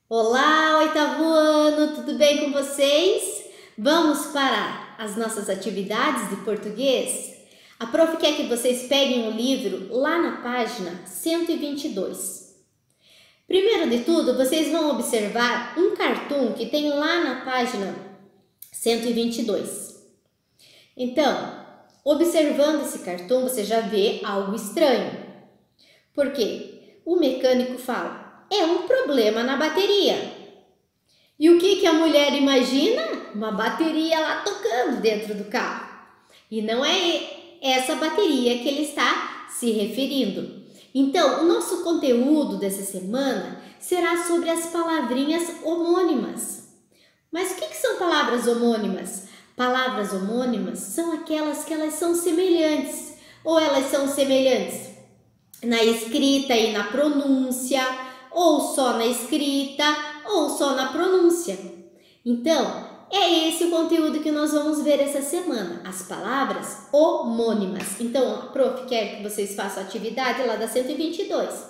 Olá, oitavo ano, tudo bem com vocês? Vamos para as nossas atividades de português? A prof quer que vocês peguem o livro lá na página 122. Primeiro de tudo, vocês vão observar um cartoon que tem lá na página 122. Então, observando esse cartoon, você já vê algo estranho. Por quê? O mecânico fala: é um problema na bateria. E o que a mulher imagina? Uma bateria lá tocando dentro do carro. E não é essa bateria que ele está se referindo. Então, o nosso conteúdo dessa semana será sobre as palavrinhas homônimas. Mas o que são palavras homônimas? Palavras homônimas são aquelas que elas são semelhantes. Ou elas são semelhantes na escrita e na pronúncia, ou só na escrita, ou só na pronúncia. Então, é esse o conteúdo que nós vamos ver essa semana, as palavras homônimas. Então, a prof quer que vocês façam a atividade lá da 122.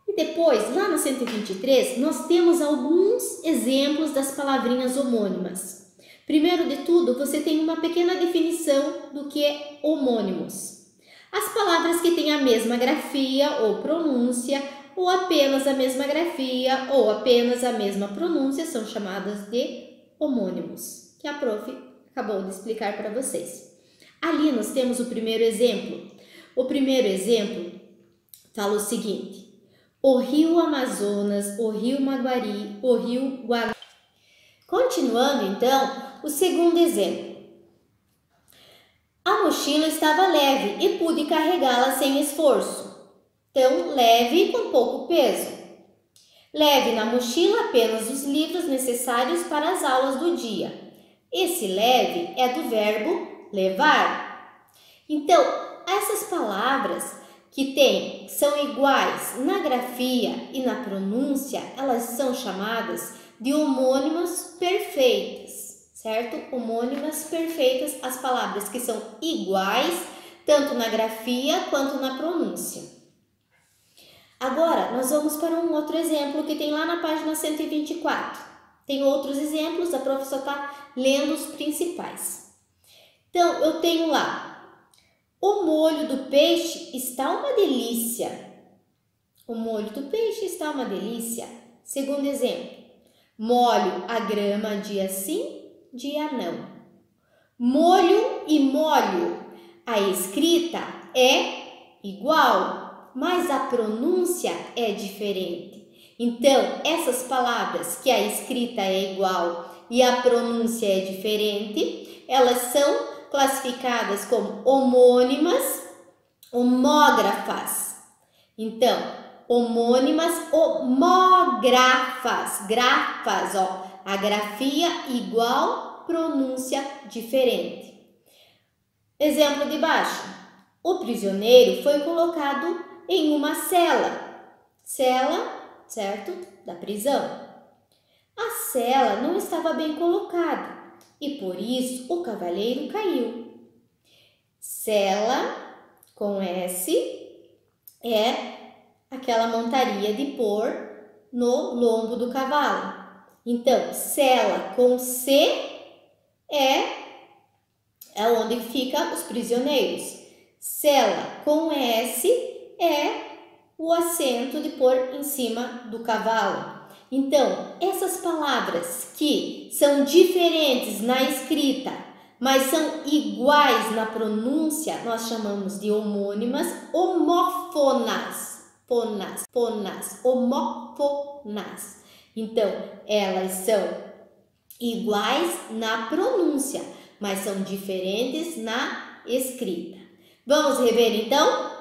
E depois, lá na 123, nós temos alguns exemplos das palavrinhas homônimas. Primeiro de tudo, você tem uma pequena definição do que é homônimos. As palavras que têm a mesma grafia ou pronúncia, ou apenas a mesma grafia, ou apenas a mesma pronúncia, são chamadas de homônimos, que a prof acabou de explicar para vocês. Ali nós temos o primeiro exemplo. O primeiro exemplo fala o seguinte: o rio Amazonas, o rio Maguari, o rio Guarani. Continuando então, o segundo exemplo. A mochila estava leve e pude carregá-la sem esforço. Então, leve com pouco peso. Leve na mochila apenas os livros necessários para as aulas do dia. Esse leve é do verbo levar. Então, essas palavras que são iguais na grafia e na pronúncia, elas são chamadas de homônimas perfeitas. Certo? Homônimas perfeitas, as palavras que são iguais, tanto na grafia quanto na pronúncia. Agora, nós vamos para um outro exemplo que tem lá na página 124. Tem outros exemplos, a prof só está lendo os principais. Então, eu tenho lá: o molho do peixe está uma delícia. O molho do peixe está uma delícia. Segundo exemplo: molho a grama dia sim, dia não. Molho e molho. A escrita é igual, mas a pronúncia é diferente. Então, essas palavras que a escrita é igual e a pronúncia é diferente, elas são classificadas como homônimas, homógrafas. Então, homônimas, homógrafas. Grafas, ó. A grafia igual, pronúncia diferente. Exemplo de baixo. O prisioneiro foi colocado em uma cela. Cela, certo? Da prisão. A cela não estava bem colocada e por isso o cavaleiro caiu. Cela, com S, é aquela montaria de pôr no lombo do cavalo. Então, cela com C é onde ficam os prisioneiros. Cela com S é o assento de pôr em cima do cavalo. Então, essas palavras que são diferentes na escrita, mas são iguais na pronúncia, nós chamamos de homônimas, homófonas. Homófonas. Então, elas são iguais na pronúncia, mas são diferentes na escrita. Vamos rever então?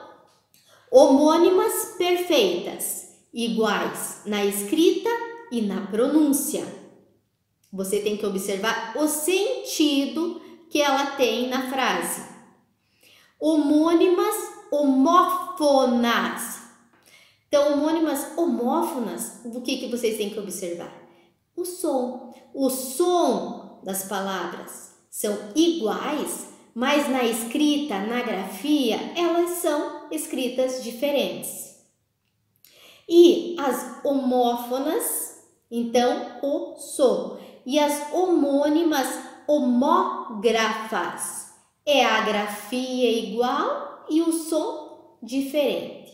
Homônimas perfeitas, iguais na escrita e na pronúncia. Você tem que observar o sentido que ela tem na frase. Homônimas homófonas. Então, homônimas homófonas, o que vocês têm que observar? O som. O som das palavras são iguais, mas na escrita, na grafia, elas são escritas diferentes. E as homófonas, Então, o som. E as homônimas homógrafas é a grafia igual e o som diferente.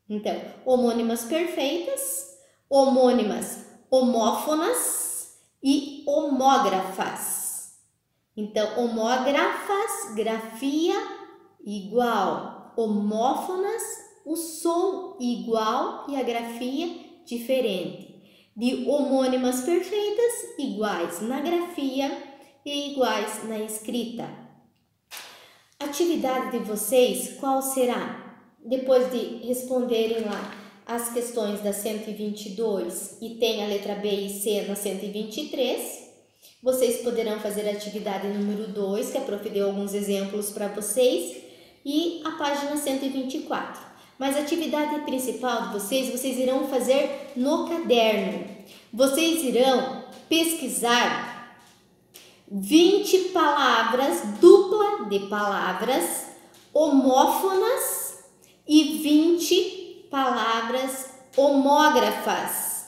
Então, homônimas perfeitas, homônimas homófonas e homógrafas. Então, homógrafas, grafia igual, homófonas, o som igual e a grafia diferente. De homônimas perfeitas, iguais na grafia e iguais na escrita. A atividade de vocês, qual será? Depois de responderem lá as questões da 122 e tem a letra B e C na 123, vocês poderão fazer a atividade número 2, que a prof deu alguns exemplos para vocês, e a página 124. Mas a atividade principal de vocês irão fazer no caderno. Vocês irão pesquisar 20 palavras, dupla de palavras homófonas e 20 palavras homógrafas.